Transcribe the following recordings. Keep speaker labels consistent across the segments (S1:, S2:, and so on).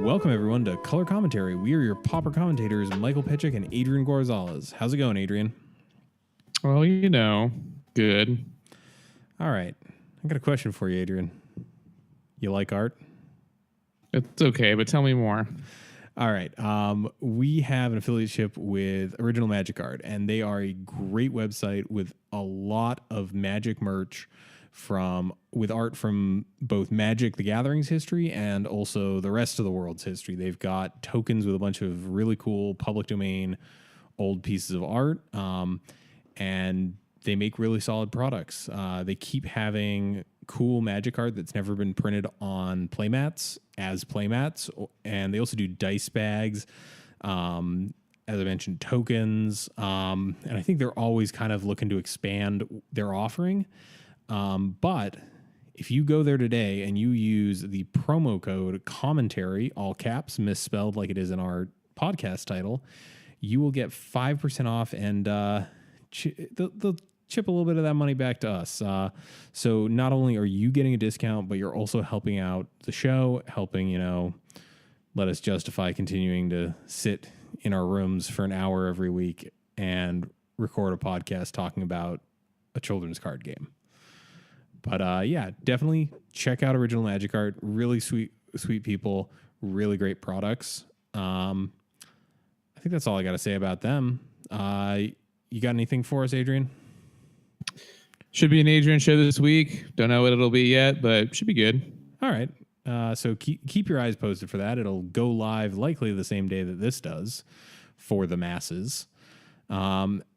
S1: Welcome, everyone, to Color Commentary. We are your pauper commentators, Michael Petchik and Adrian Gonzalez. How's it going, Adrian?
S2: Well, good.
S1: All right. I got a question for you, Adrian. You like art?
S2: It's okay, but tell me more.
S1: All right. We have an affiliateship with Original Magic Art, and they are a great website with a lot of Magic merch with art from both Magic the Gathering's history and also the rest of the world's history. They've got tokens with a bunch of really cool public domain old pieces of art, and they make really solid products. They keep having cool Magic art that's never been printed on playmats as playmats, and they also do dice bags, as I mentioned, tokens, and I think they're always kind of looking to expand their offering. But if you go there today and you use the promo code Commontary, all caps, misspelled like it is in our podcast title, you will get 5% off, and they'll chip a little bit of that money back to us. So not only are you getting a discount, but you're also helping out the show, helping, let us justify continuing to sit in our rooms for an hour every week and record a podcast talking about a children's card game. But yeah, definitely check out Original Magic Art. Really sweet people, really great products. I think that's all I got to say about them. You got anything for us, Adrian?
S2: Should be an Adrian show this week. Don't know what it'll be yet, but should be good.
S1: All right. So keep your eyes posted for that. It'll go live likely the same day that this does for the masses.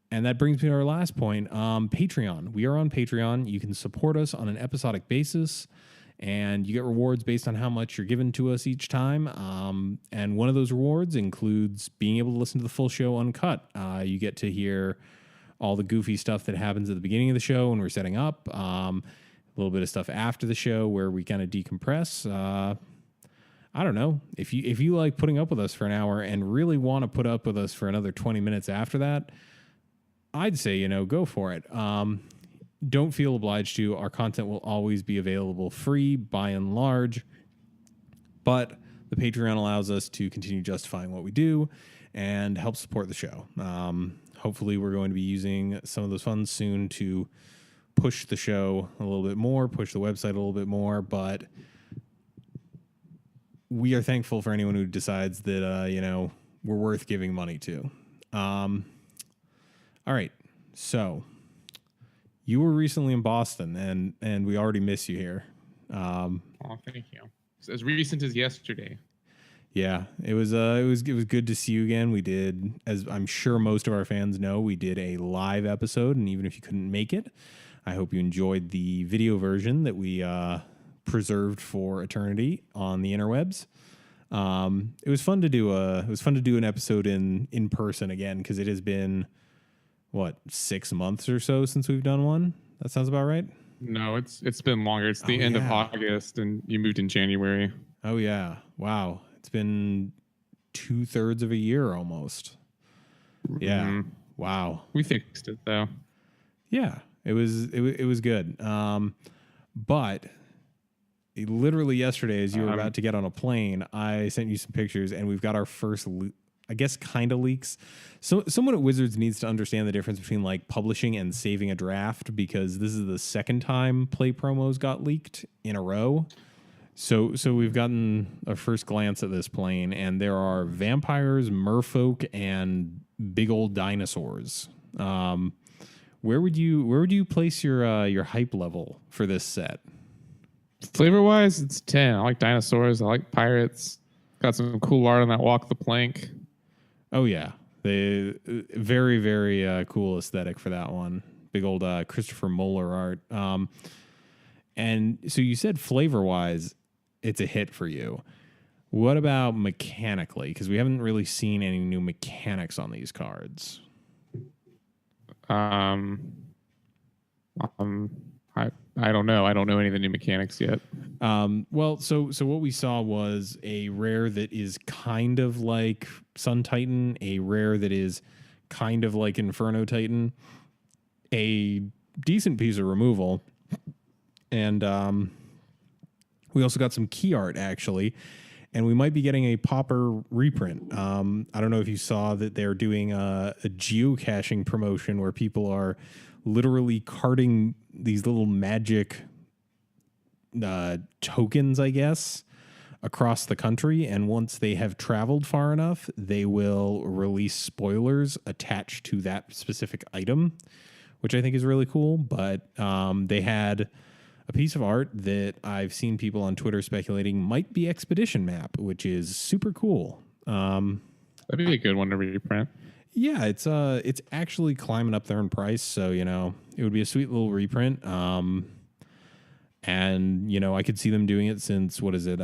S1: And that brings me to our last point, Patreon. We are on Patreon. You can support us on an episodic basis, and you get rewards based on how much you're given to us each time. And one of those rewards includes being able to listen to the full show uncut. You get to hear all the goofy stuff that happens at the beginning of the show when we're setting up, a little bit of stuff after the show where we kind of decompress. I don't know. If you like putting up with us for an hour and really want to put up with us for another 20 minutes after that, I'd say, go for it. Don't feel obliged to. Our content will always be available free by and large, but the Patreon allows us to continue justifying what we do and help support the show. Hopefully we're going to be using some of those funds soon to push the show a little bit more, push the website a little bit more, but we are thankful for anyone who decides that, we're worth giving money to. All right, so you were recently in Boston, and we already miss you here.
S2: Oh, thank you. It's as recent as yesterday.
S1: Yeah, it was good to see you again. We did, as I'm sure most of our fans know, we did a live episode, and even if you couldn't make it, I hope you enjoyed the video version that we preserved for eternity on the interwebs. It was fun to do an episode in person again, because it has been 6 months or so since we've done one. That sounds about right.
S2: No, it's been longer. It's the end of August, and you moved in January.
S1: Oh yeah, wow! It's been 2/3 of a year almost. Yeah,
S2: Mm-hmm.
S1: Wow.
S2: We fixed it though.
S1: Yeah, it was good. But literally yesterday, as you were about to get on a plane, I sent you some pictures, and we've got our first I guess kind of leaks. So someone at Wizards needs to understand the difference between like publishing and saving a draft, because this is the second time play promos got leaked in a row. So we've gotten a first glance at this plane, and there are vampires, merfolk, and big old dinosaurs. Where would you place your hype level for this set?
S2: Flavor wise, it's 10. I like dinosaurs. I like pirates. Got some cool art on that walk the plank.
S1: Oh yeah, they very very cool aesthetic for that one. Big old Christopher Moeller art. And so you said flavor wise, it's a hit for you. What about mechanically? Because we haven't really seen any new mechanics on these cards.
S2: I don't know. I don't know any of the new mechanics yet.
S1: Well, so what we saw was a rare that is kind of like Sun Titan, a rare that is kind of like Inferno Titan, a decent piece of removal, and we also got some key art actually. and we might be getting a pauper reprint. I don't know if you saw that they're doing a geocaching promotion where people are literally carting these little magic tokens, I guess, across the country. And once they have traveled far enough, they will release spoilers attached to that specific item, which I think is really cool. But they had a piece of art that I've seen people on Twitter speculating might be Expedition Map, which is super cool.
S2: That'd be a good one to reprint.
S1: Yeah, it's actually climbing up there in price, so it would be a sweet little reprint. And I could see them doing it since what is it?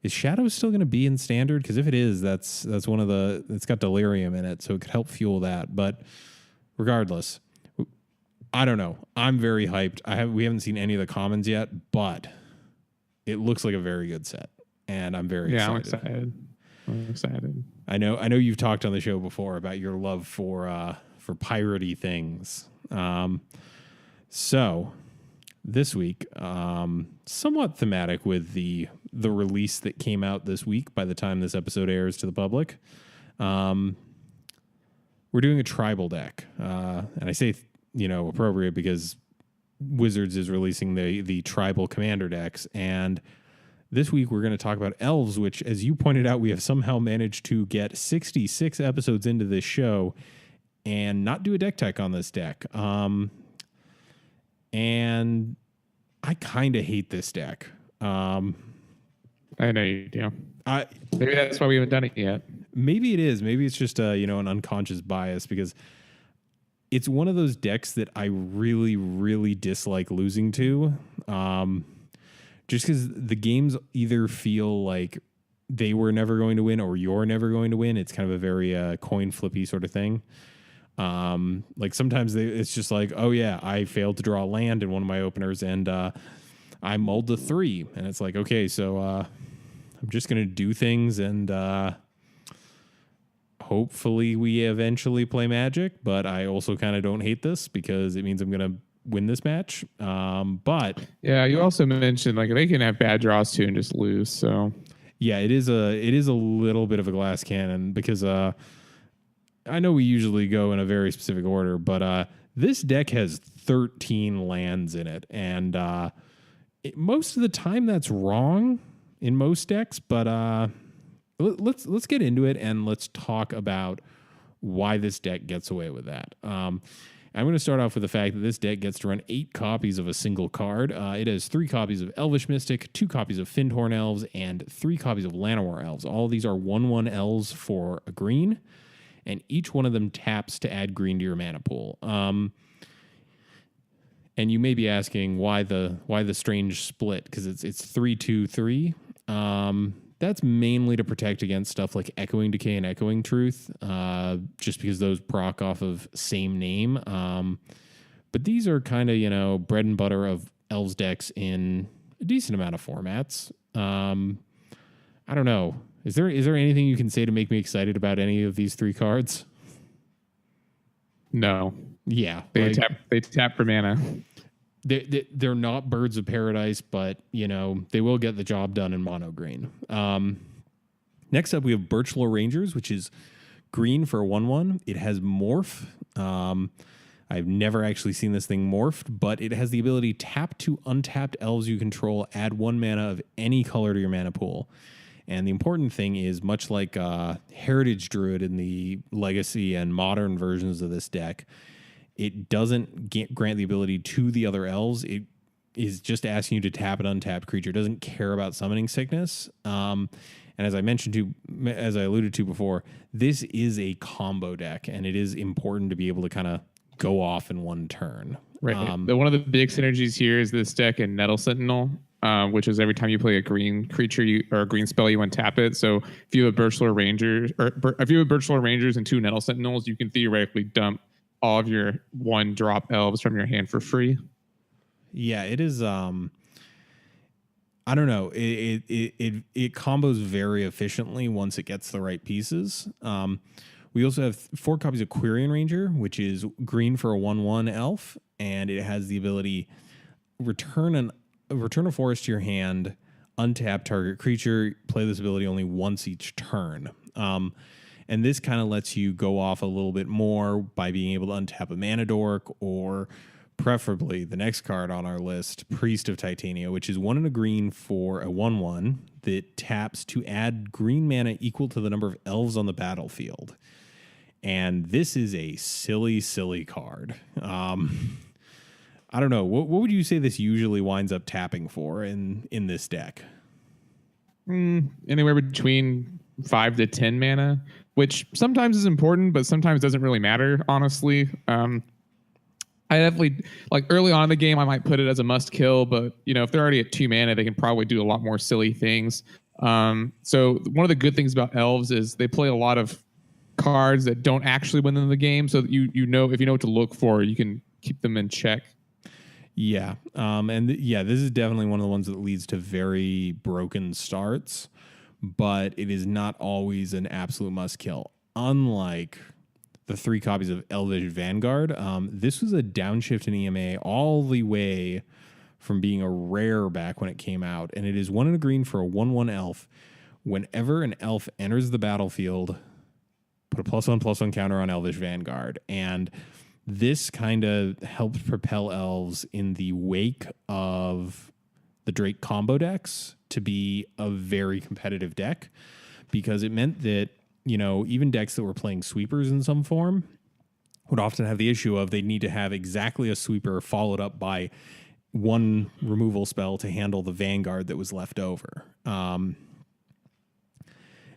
S1: Is Shadow still going to be in standard? Because if it is, that's one of it's got Delirium in it, so it could help fuel that. But regardless, I don't know. I'm very hyped. We haven't seen any of the commons yet, but it looks like a very good set, and I'm very excited.
S2: I'm excited.
S1: I know you've talked on the show before about your love for piratey things. So this week, somewhat thematic with the release that came out this week by the time this episode airs to the public. We're doing a tribal deck. And I say, appropriate because Wizards is releasing the tribal commander decks. And this week we're going to talk about Elves, which, as you pointed out, we have somehow managed to get 66 episodes into this show and not do a deck tech on this deck. And I kind of hate this deck.
S2: I know you do. Maybe that's why we haven't done it yet.
S1: Maybe it is. Maybe it's just an unconscious bias because it's one of those decks that I really, really dislike losing to. Just because the games either feel like they were never going to win or you're never going to win. It's kind of a very coin flippy sort of thing. Like sometimes it's just like, oh yeah, I failed to draw a land in one of my openers and I mulled a 3. And it's like, okay, so I'm just going to do things and hopefully we eventually play Magic. But I also kind of don't hate this because it means I'm going to win this match. But
S2: yeah, you also mentioned like they can have bad draws too and just lose. So
S1: yeah, it is a little bit of a glass cannon because I know we usually go in a very specific order, but this deck has 13 lands in it, and most of the time that's wrong in most decks. But let's get into it and let's talk about why this deck gets away with that. I'm going to start off with the fact that this deck gets to run 8 copies of a single card. It has 3 copies of Elvish Mystic, 2 copies of Fyndhorn Elves, and 3 copies of Llanowar Elves. All of these are 1/1 Elves for a green, and each one of them taps to add green to your mana pool. And you may be asking why the strange split, because it's 3/2/3. That's mainly to protect against stuff like Echoing Decay and Echoing Truth, just because those proc off of same name. But these are kind of, bread and butter of Elves decks in a decent amount of formats. I don't know. Is there anything you can say to make me excited about any of these 3 cards?
S2: No.
S1: Yeah.
S2: They tap for mana.
S1: They're not Birds of Paradise, but, they will get the job done in mono green. Next up, we have Birchlore Rangers, which is green for a 1/1. It has Morph. I've never actually seen this thing morphed, but it has the ability tap to untapped elves you control, add 1 mana of any color to your mana pool. And the important thing is, much like Heritage Druid in the Legacy and Modern versions of this deck, it doesn't grant the ability to the other elves. It is just asking you to tap an untapped creature. It doesn't care about summoning sickness. And as I alluded to before, this is a combo deck, and it is important to be able to kind of go off in one turn.
S2: Right. One of the big synergies here is this deck and Nettle Sentinel, which is every time you play a green creature or a green spell, you untap it. So if you have Birchlore Rangers, and 2 Nettle Sentinels, you can theoretically dump all of your 1-drop elves from your hand for free.
S1: Yeah, it is. I don't know. It combos very efficiently once it gets the right pieces. We also have 4 copies of Quirion Ranger, which is green for a 1/1 elf, and it has the ability return a forest to your hand, untap target creature, play this ability only once each turn. And this kind of lets you go off a little bit more by being able to untap a mana dork, or preferably the next card on our list, Priest of Titania, which is 1 and a green for a 1/1 that taps to add green mana equal to the number of elves on the battlefield. And this is a silly, silly card. I don't know. What would you say this usually winds up tapping for in this deck?
S2: Anywhere between 5 to 10 mana, which sometimes is important, but sometimes doesn't really matter, honestly. I definitely, like, early on in the game, I might put it as a must kill, but if they're already at 2 mana, they can probably do a lot more silly things. So one of the good things about Elves is they play a lot of cards that don't actually win them the game, so that you know, if you know what to look for, you can keep them in check.
S1: Yeah. This is definitely one of the ones that leads to very broken starts, but it is not always an absolute must kill. Unlike the 3 copies of Elvish Vanguard, this was a downshift in EMA all the way from being a rare back when it came out, and it is 1 and a green for a 1/1 elf. Whenever an elf enters the battlefield, put a +1/+1 counter on Elvish Vanguard. And this kind of helped propel Elves in the wake of the Drake combo decks to be a very competitive deck, because it meant that, even decks that were playing sweepers in some form would often have the issue of they need to have exactly a sweeper followed up by one removal spell to handle the Vanguard that was left over.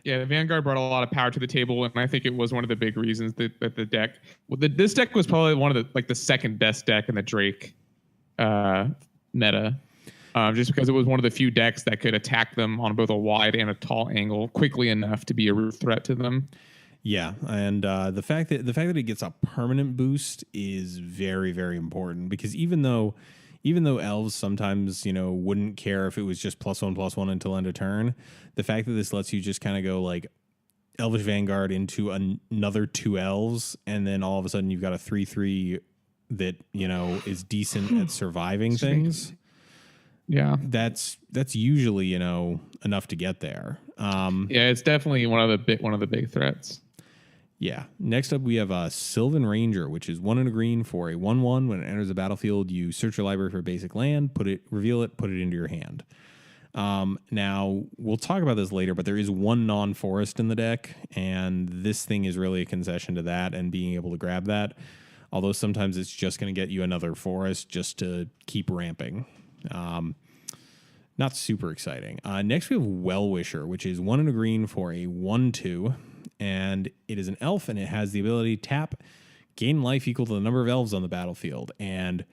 S2: Yeah, the Vanguard brought a lot of power to the table, and I think it was one of the big reasons that the deck. This deck was probably one of the second best deck in the Drake meta, just because it was one of the few decks that could attack them on both a wide and a tall angle quickly enough to be a real threat to them.
S1: Yeah, and the fact that it gets a permanent boost is very, very important, because even though Elves sometimes, wouldn't care if it was just +1/+1 until end of turn, the fact that this lets you just kind of go like Elvish Vanguard into another 2 Elves, and then all of a sudden you've got a 3/3 that, is decent at surviving things.
S2: Yeah.
S1: That's usually, enough to get there.
S2: Yeah, it's definitely one of the big threats.
S1: Yeah. Next up, we have Sylvan Ranger, which is 1 and a green for a 1/1. When it enters the battlefield, you search your library for a basic land, reveal it, put it into your hand. Now, we'll talk about this later, but there is 1 non-forest in the deck, and this thing is really a concession to that and being able to grab that. Although sometimes it's just going to get you another forest just to keep ramping. Not super exciting. Next, we have Well-Wisher, which is 1 and a green for a 1/2. And it is an elf, and it has the ability to tap, gain life equal to the number of elves on the battlefield. And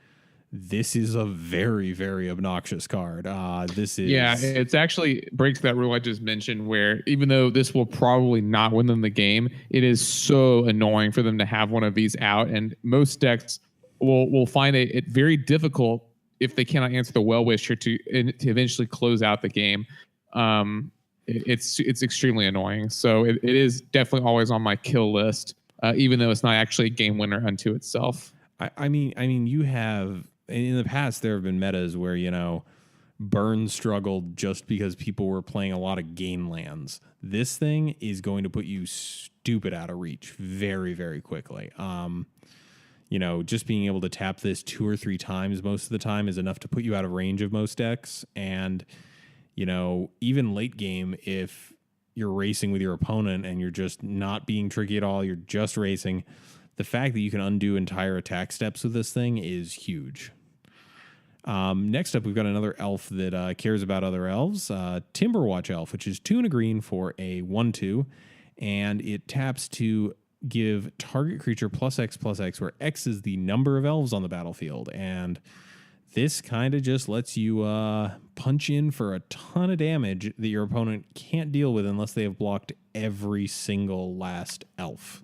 S1: this is a very, very obnoxious card. It's actually breaks that rule I just mentioned, where even though this will probably not win them the game, it is so annoying for them to have one of these out. And most decks will find it very difficult, if they cannot answer the Well-Wisher, to eventually close out the game. It's extremely annoying. So it is definitely always on my kill list, even though it's not actually a game winner unto itself. I mean, you have, in the past, there have been metas where, Burn struggled just because people were playing a lot of gain lands. This thing is going to put you stupid out of reach very, very quickly. Just being able to tap this 2 or 3 times most of the time is enough to put you out of range of most decks. And even late game, if you're racing with your opponent and you're just not being tricky at all, you're just racing, the fact that you can undo entire attack steps with this thing is huge. Next up, we've got another elf that cares about other elves, Timberwatch Elf, which is 2 and a green for a 1/2, and it taps to give target creature +X/+X, where X is the number of elves on the battlefield. And this kind of just lets you punch in for a ton of damage that your opponent can't deal with unless they have blocked every single last elf.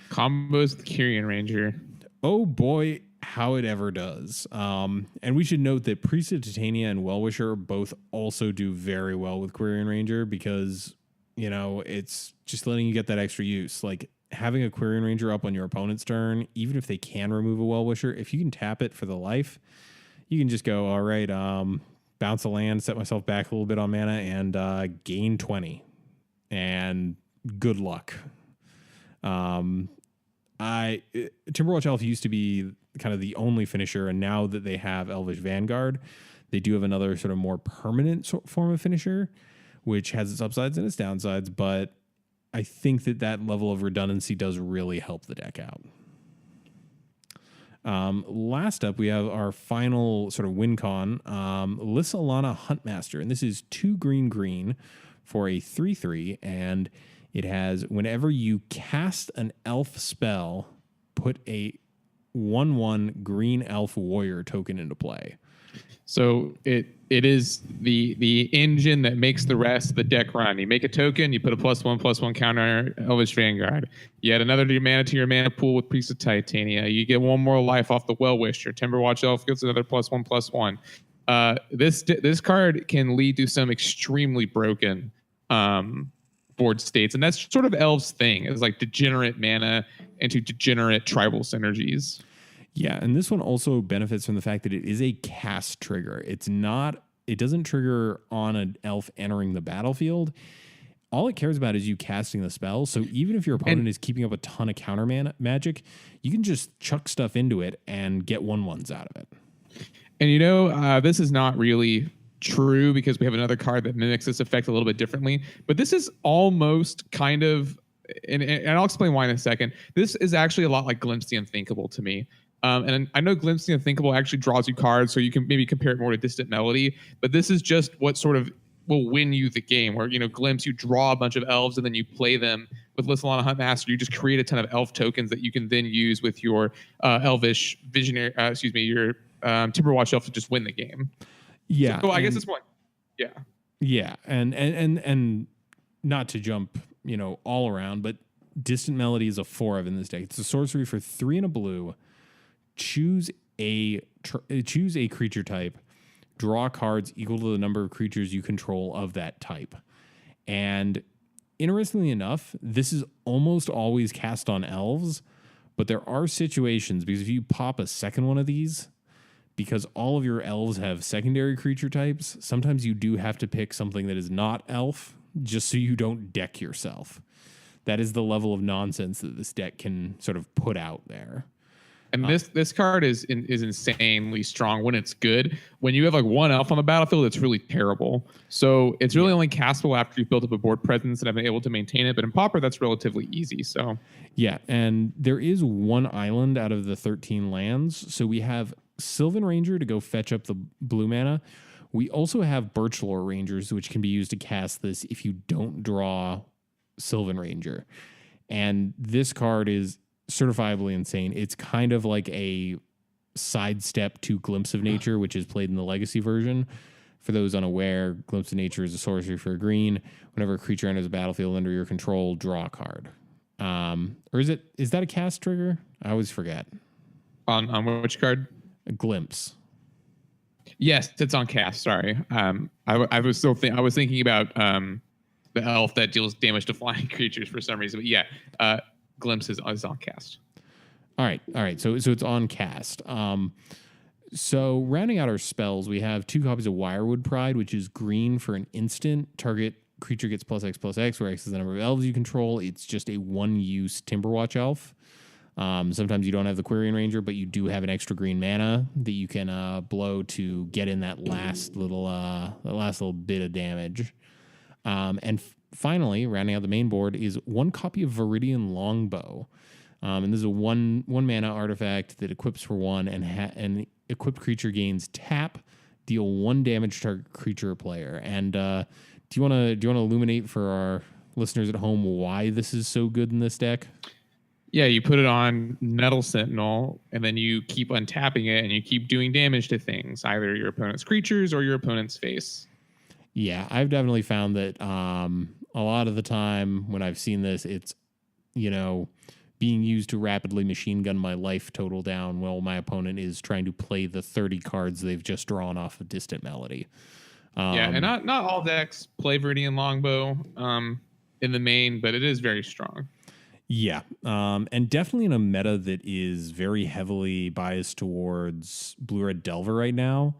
S2: Combos the Kyrian Ranger.
S1: Oh boy, how it ever does. And we should note that Priest of Titania and Well-Wisher both also do very well with Kyrian Ranger, because, it's just letting you get that extra use. Like, having a Kyrian Ranger up on your opponent's turn, even if they can remove a Well-Wisher, if you can tap it for the life, you can just go, all right, bounce a land, set myself back a little bit on mana, and gain 20. And good luck. Timberwatch Elf used to be kind of the only finisher, and now that they have Elvish Vanguard, they do have another sort of more permanent form of finisher, which has its upsides and its downsides, but I think that level of redundancy does really help the deck out. Last up, we have our final sort of win con, Lissalana Huntmaster, and this is 2 green for a 3/3, and it has, whenever you cast an elf spell, put a 1/1 green elf warrior token into play.
S2: So it is the engine that makes the rest of the deck run. You make a token, you put a +1/+1 counter Elvish Vanguard. You add another mana to your mana pool with Priest of Titania. You get 1 more life off the Well-Wisher. Timberwatch Elf gets another +1/+1. This card can lead to some extremely broken board states, and that's sort of Elves' thing, is like degenerate mana into degenerate tribal synergies.
S1: Yeah, and this one also benefits from the fact that it is a cast trigger. It doesn't trigger on an elf entering the battlefield. All it cares about is you casting the spell. So even if your opponent is keeping up a ton of counter magic, you can just chuck stuff into it and get 1/1s out of it.
S2: And this is not really true because we have another card that mimics this effect a little bit differently. But this is almost kind of, and I'll explain why in a second. This is actually a lot like Glimpse the Unthinkable to me. And I know Glimpse the Unthinkable actually draws you cards, so you can maybe compare it more to Distant Melody. But this is just what sort of will win you the game. Where Glimpse, you draw a bunch of elves and then you play them. With Lissalana Huntmaster, you just create a ton of elf tokens that you can then use with your Elvish Visionary. Your Timberwatch Elf to just win the game.
S1: Yeah.
S2: So I guess it's one. Yeah.
S1: Yeah, and not to jump all around, but Distant Melody is a 4 of in this deck. It's a sorcery for 3 and a blue. Choose a creature type, draw cards equal to the number of creatures you control of that type. And interestingly enough, this is almost always cast on elves, but there are situations, because if you pop a second one of these, because all of your elves have secondary creature types, sometimes you do have to pick something that is not elf just so you don't deck yourself. That is the level of nonsense that this deck can sort of put out there.
S2: And this card is insanely strong when it's good. When you have like 1 elf on the battlefield, it's really terrible. So it's really only castable after you've built up a board presence and have been able to maintain it. But in Pauper, that's relatively easy. So
S1: yeah, and there is 1 island out of the 13 lands. So we have Sylvan Ranger to go fetch up the blue mana. We also have Birchlore Rangers, which can be used to cast this if you don't draw Sylvan Ranger. And this card is certifiably insane. It's kind of like a sidestep to Glimpse of Nature, which is played in the Legacy version. For those unaware, Glimpse of Nature is a sorcery for a green. Whenever a creature enters the battlefield under your control, draw a card. Or is that a cast trigger? I always forget.
S2: On which card?
S1: A Glimpse.
S2: Yes, it's on cast. Sorry. I was thinking about the elf that deals damage to flying creatures for some reason. But yeah, Glimpse is on cast.
S1: All right. So it's on cast. So rounding out our spells, we have 2 copies of Wirewood Pride, which is green for an instant. Target creature gets +X/+X, where X is the number of elves you control. It's just a 1-use Timberwatch Elf. Sometimes you don't have the Quirion Ranger, but you do have an extra green mana that you can blow to get in that last little bit of damage. And finally, rounding out the main board is 1 copy of Viridian Longbow. And this is a one mana artifact that equips for 1 and equipped creature gains tap, deal 1 damage to target creature or player. And do you want to illuminate for our listeners at home why this is so good in this deck?
S2: Yeah, you put it on Nettle Sentinel, and then you keep untapping it, and you keep doing damage to things, either your opponent's creatures or your opponent's face.
S1: Yeah, I've definitely found that a lot of the time when I've seen this, it's, being used to rapidly machine gun my life total down while my opponent is trying to play the 30 cards they've just drawn off of Distant Melody.
S2: And not all decks play Viridian Longbow in the main, but it is very strong.
S1: Yeah, and definitely in a meta that is very heavily biased towards Blue-Red Delver right now.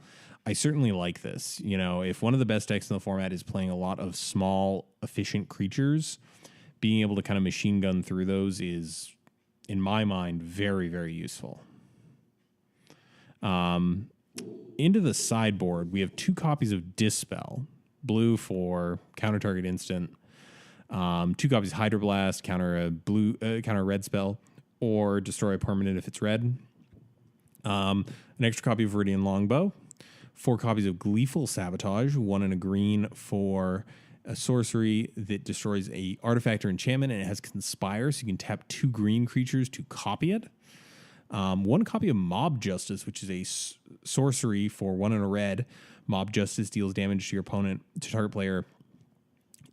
S1: I certainly like this. If one of the best decks in the format is playing a lot of small, efficient creatures, being able to kind of machine gun through those is, in my mind, very, very useful. Into the sideboard, we have 2 copies of Dispel, blue for counter target instant, 2 copies of Hydroblast, counter a red spell, or destroy a permanent if it's red. An extra copy of Viridian Longbow, 4 copies of Gleeful Sabotage, 1 and a green for a sorcery that destroys a artifact or enchantment, and it has Conspire, so you can tap 2 green creatures to copy it. 1 copy of Mob Justice, which is a sorcery for 1 and a red. Mob Justice deals damage to your opponent, to target player,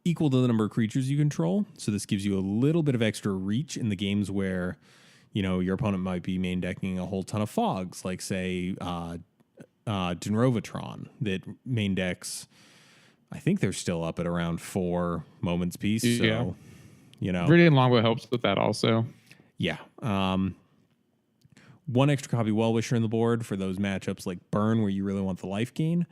S1: equal to the number of creatures you control. So this gives you a little bit of extra reach in the games where, your opponent might be main decking a whole ton of fogs, like say Denrovatron that main decks. I think they're still up at around 4 moments piece.
S2: Yeah.
S1: So,
S2: Viridian Longbow helps with that also.
S1: Yeah. 1 extra copy Well-Wisher in the board for those matchups like Burn where you really want the life gain.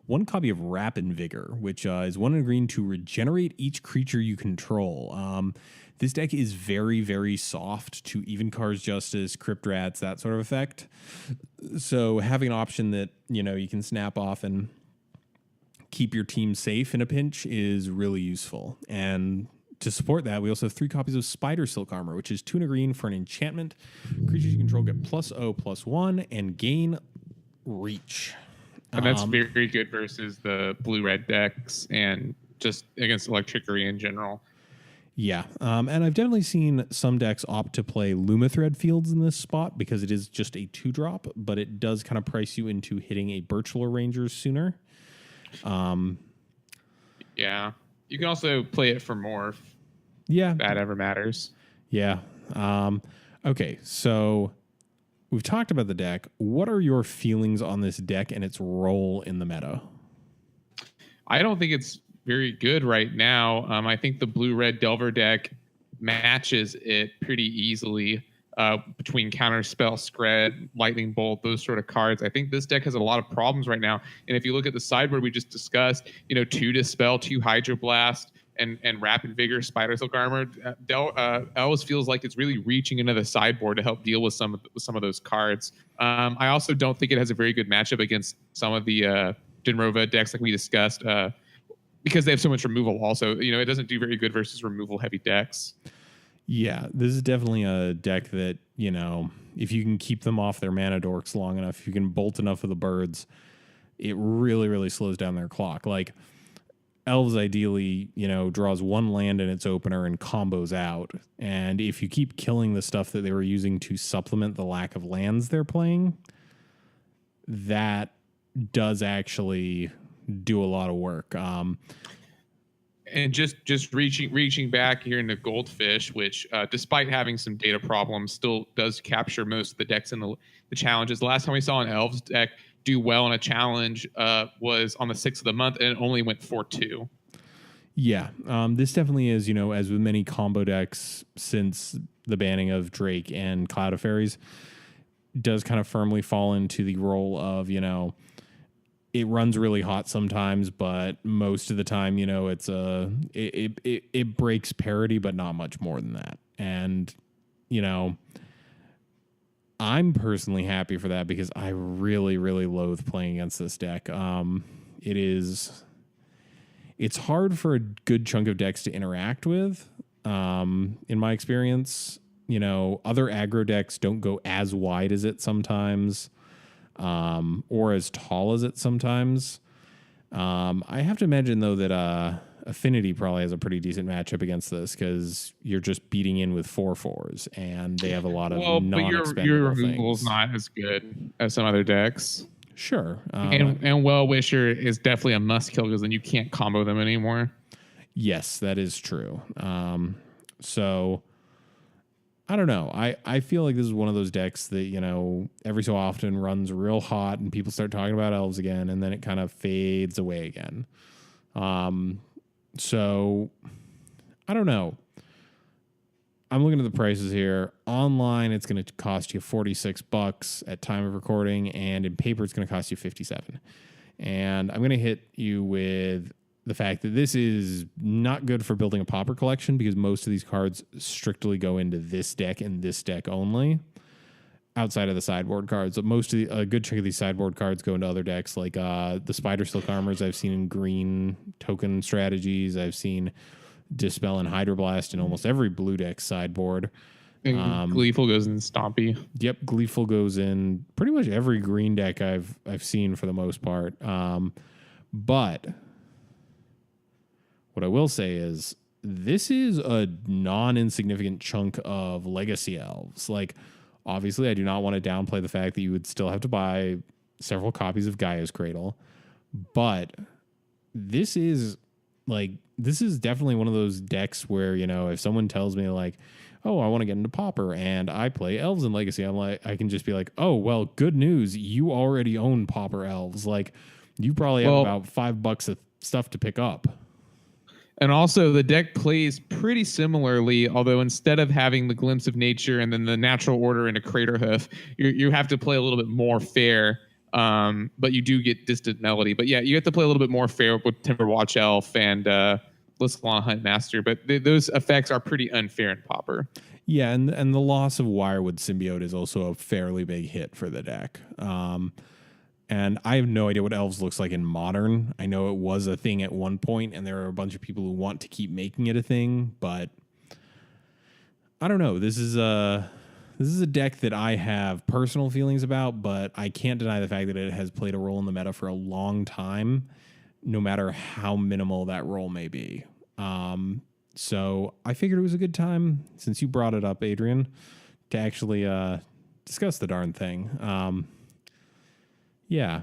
S1: 1 copy of Rapid Vigor, which is 1 in green to regenerate each creature you control. This deck is very, very soft to even Car's Justice, Crypt Rats, that sort of effect. So having an option that, you can snap off and keep your team safe in a pinch is really useful. And to support that, we also have 3 copies of Spider Silk Armor, which is 2 and a green for an enchantment. Creatures you control get +0/+1 and gain reach.
S2: And that's very good versus the blue-red decks and just against Electrickery in general.
S1: Yeah, and I've definitely seen some decks opt to play Lumathread Fields in this spot because it is just a 2-drop, but it does kind of price you into hitting a Birchlore Ranger sooner.
S2: Yeah. You can also play it for Morph.
S1: Yeah.
S2: If that ever matters.
S1: Yeah. Okay, so we've talked about the deck. What are your feelings on this deck and its role in the meta?
S2: I don't think it's very good right now. I think the blue-red Delver deck matches it pretty easily between Counterspell, Scred, Lightning Bolt, those sort of cards. I think this deck has a lot of problems right now. And if you look at the sideboard we just discussed, 2 Dispel, 2 Hydroblast, and Rapid Vigor, Spider Silk Armor, Elves feels like it's really reaching into the sideboard to help deal with some of those cards. I also don't think it has a very good matchup against some of the Denrova decks like we discussed, because they have so much removal also. It doesn't do very good versus removal-heavy decks.
S1: Yeah, this is definitely a deck that, if you can keep them off their mana dorks long enough, if you can bolt enough of the birds, it really, really slows down their clock. Like, Elves ideally, draws 1 land in its opener and combos out. And if you keep killing the stuff that they were using to supplement the lack of lands they're playing, that does actually do a lot of work.
S2: And just reaching back here into Goldfish, which despite having some data problems, still does capture most of the decks in the challenges. The last time we saw an Elves deck do well in a challenge was on the 6th of the month, and it only went 4-2.
S1: Yeah, this definitely is, as with many combo decks since the banning of Drake and Cloud of Fairies, does kind of firmly fall into the role of, it runs really hot sometimes, but most of the time, it breaks parity, but not much more than that. And, I'm personally happy for that because I really, really loathe playing against this deck. It's hard for a good chunk of decks to interact with. In my experience, other aggro decks don't go as wide as it sometimes. Or as tall as it sometimes. I have to imagine, though, that Affinity probably has a pretty decent matchup against this because you're just beating in with 4/4s, and they have a lot of non-expendable
S2: but your removal's
S1: things.
S2: not as good as some other decks.
S1: Sure.
S2: And Well-Wisher is definitely a must-kill because then you can't combo them anymore.
S1: Yes, that is true. So I don't know. I feel like this is one of those decks that, every so often runs real hot and people start talking about Elves again, and then it kind of fades away again. So I don't know. I'm looking at the prices here. Online, it's going to cost you $46 at time of recording, and in paper, it's going to cost you $57. And I'm going to hit you with the fact that this is not good for building a pauper collection because most of these cards strictly go into this deck and this deck only, outside of the sideboard cards. But most of a good chunk of these sideboard cards go into other decks, like the Spider Silk Armors I've seen in green token strategies. I've seen Dispel and Hydroblast in almost every blue deck sideboard.
S2: And Gleeful goes in Stompy.
S1: Yep, Gleeful goes in pretty much every green deck I've seen for the most part. But what I will say is this is a non-insignificant chunk of Legacy Elves. Like, obviously, I do not want to downplay the fact that you would still have to buy several copies of Gaia's Cradle, but this is definitely one of those decks where, you know, if someone tells me like, oh, I want to get into Pauper and I play Elves in Legacy, I'm like, I can just be like, oh, well, good news. You already own Pauper Elves. Like, you probably have about $5 of stuff to pick up.
S2: And also, the deck plays pretty similarly, although instead of having the Glimpse of Nature and then the Natural Order and a Craterhoof, you have to play a little bit more fair, but you do get Distant Melody. But yeah, you have to play a little bit more fair with Timberwatch Elf and Lissalon Huntmaster, but those effects are pretty unfair in Pauper.
S1: Yeah, and the loss of Wirewood Symbiote is also a fairly big hit for the deck. And I have no idea what Elves looks like in Modern. I know it was a thing at one point, and there are a bunch of people who want to keep making it a thing, but I don't know. This is a deck that I have personal feelings about, but I can't deny the fact that it has played a role in the meta for a long time, no matter how minimal that role may be. So I figured it was a good time, since you brought it up, Adrian, to actually discuss the darn thing. Yeah.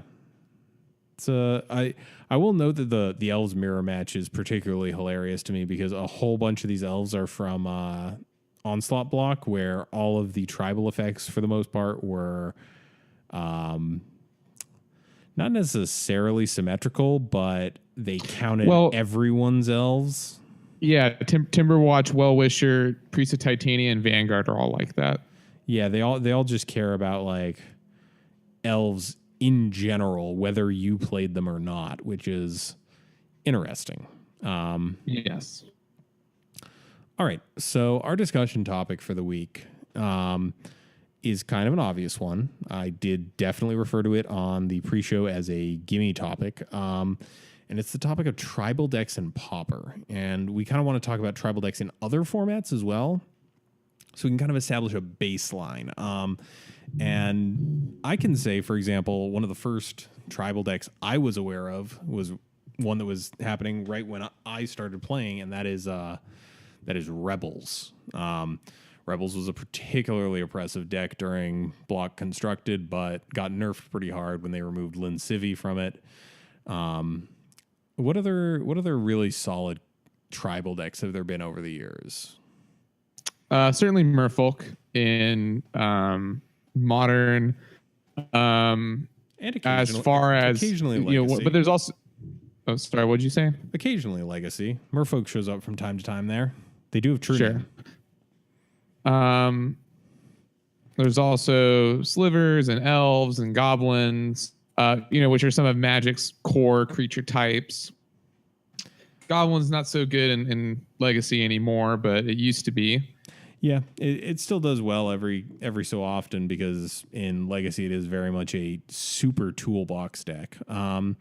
S1: So I will note that the Elves mirror match is particularly hilarious to me because a whole bunch of these Elves are from Onslaught block, where all of the tribal effects for the most part were not necessarily symmetrical, but they counted everyone's Elves.
S2: Yeah, Timberwatch, Well-Wisher, Priest of Titania, and Vanguard are all like that.
S1: Yeah, they all just care about like Elves in general, whether you played them or not, which is interesting.
S2: Yes.
S1: All right. So our discussion topic for the week is kind of an obvious one. I did definitely refer to it on the pre-show as a gimme topic. And it's the topic of tribal decks and Pauper. And we kind of want to talk about tribal decks in other formats as well, so we can kind of establish a baseline. And I can say, for example, one of the first tribal decks I was aware of was one that was happening right when I started playing, and that is Rebels. Rebels was a particularly oppressive deck during Block Constructed, but got nerfed pretty hard when they removed Lin Civi from it. What other really solid tribal decks have there been over the years?
S2: Certainly Merfolk in Modern,
S1: and
S2: as far as
S1: occasionally
S2: you know,
S1: Legacy.
S2: but there's also. Oh, sorry. What'd you say?
S1: Occasionally Legacy. Merfolk shows up from time to time there. They do have True.
S2: Sure. There's also Slivers and Elves and Goblins, which are some of Magic's core creature types. Goblins not so good in Legacy anymore, but it used to be.
S1: Yeah, it still does well every so often because in Legacy it is very much a super toolbox deck. I'm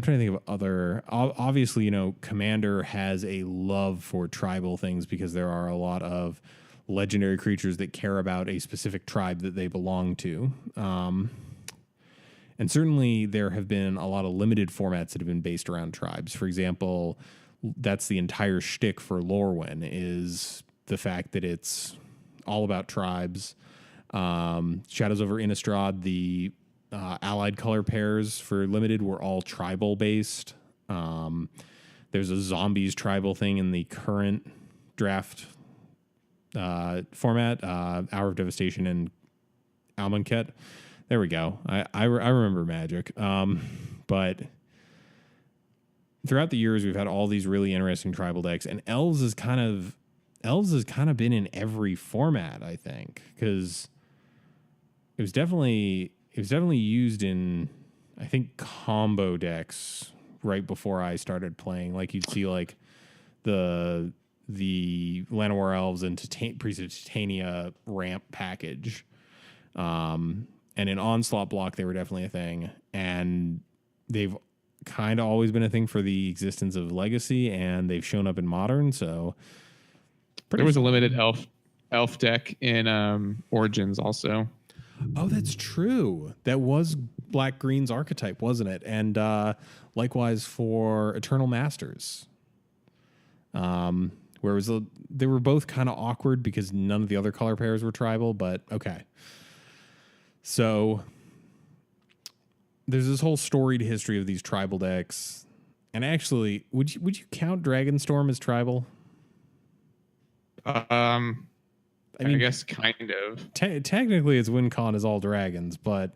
S1: trying to think of other. Obviously, Commander has a love for tribal things because there are a lot of legendary creatures that care about a specific tribe that they belong to. And certainly there have been a lot of limited formats that have been based around tribes. For example, that's the entire shtick for Lorwyn is the fact that it's all about tribes. Shadows over Innistrad, the allied color pairs for limited were all tribal based. There's a zombies tribal thing in the current draft format, Hour of Devastation and Almanket. There we go. I remember Magic. But throughout the years, we've had all these really interesting tribal decks, and Elves has kind of been in every format, I think, because it was definitely used in, I think, combo decks right before I started playing. Like you'd see like the Llanowar Elves and Priest of Titania ramp package. And in Onslaught block, they were definitely a thing. And they've kind of always been a thing for the existence of Legacy, and they've shown up in Modern. So
S2: there was a limited elf deck in Origins also.
S1: Oh, that's true. That was Black Green's archetype, wasn't it? And likewise for Eternal Masters. Whereas they were both kind of awkward because none of the other color pairs were tribal, but okay. So there's this whole storied history of these tribal decks. And actually, would you count Dragonstorm as tribal?
S2: I mean, I guess kind of.
S1: Technically, its win con is all dragons, but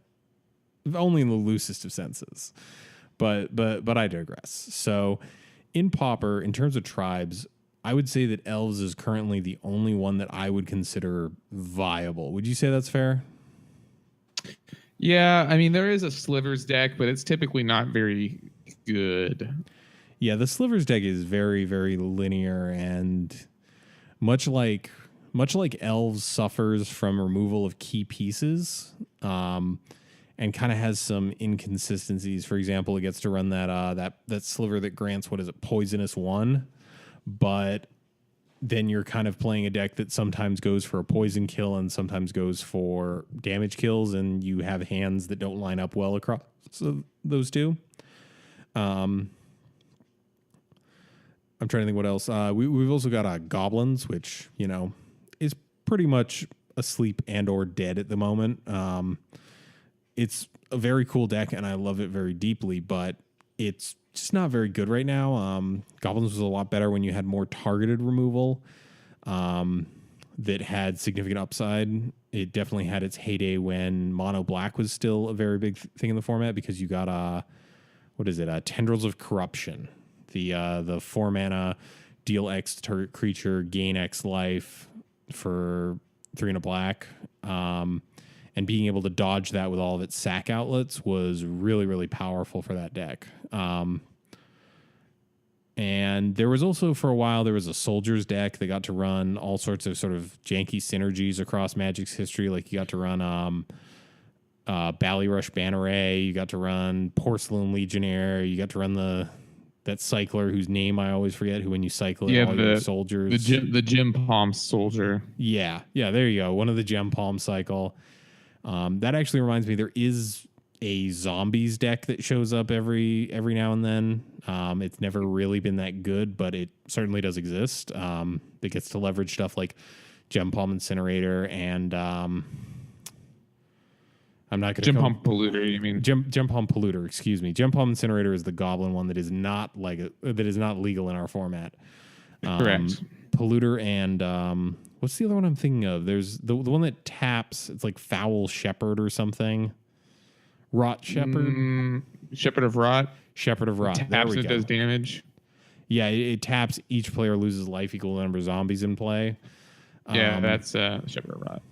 S1: only in the loosest of senses. But I digress. So, in Pauper, in terms of tribes, I would say that Elves is currently the only one that I would consider viable. Would you say that's fair?
S2: Yeah, I mean, there is a Slivers deck, but it's typically not very good.
S1: Yeah, the Slivers deck is very, very linear, and much like Elves suffers from removal of key pieces, and kind of has some inconsistencies. For example, it gets to run that sliver that grants, what is it, Poisonous 1, but then you're kind of playing a deck that sometimes goes for a poison kill and sometimes goes for damage kills, and you have hands that don't line up well across those two. I'm trying to think what else. We've also got Goblins, which, is pretty much asleep and or dead at the moment. It's a very cool deck, and I love it very deeply, but it's just not very good right now. Goblins was a lot better when you had more targeted removal that had significant upside. It definitely had its heyday when Mono Black was still a very big thing in the format, because you got Tendrils of Corruption, the 4 mana, deal X creature, gain X life for 3 and a black. And being able to dodge that with all of its sack outlets was really, really powerful for that deck. And there was also, for a while, there was a Soldiers deck that got to run all sorts of sort of janky synergies across Magic's history. Like you got to run Ballyrush Banneret, you got to run Porcelain Legionnaire, you got to run that cycler whose name I always forget, who when you cycle it, all your soldiers.
S2: The Gem Palm Soldier.
S1: Yeah, there you go. One of the Gem Palm cycle. That actually reminds me, there is a zombies deck that shows up every now and then. It's never really been that good, but it certainly does exist. That gets to leverage stuff like Gem Palm Incinerator and I'm not going to
S2: Gem Palm Polluter. You mean
S1: Gem Palm Polluter? Excuse me. Gem Palm Incinerator is the Goblin one that is not legal in our format.
S2: Correct.
S1: Polluter and what's the other one I'm thinking of? There's the one that taps. It's like Foul Shepherd or something. Rot Shepherd.
S2: Shepherd of Rot.
S1: Shepherd of Rot.
S2: It taps, it does damage.
S1: Yeah, it taps. Each player loses life equal to the number of zombies in play.
S2: Yeah, that's Shepherd of Rot.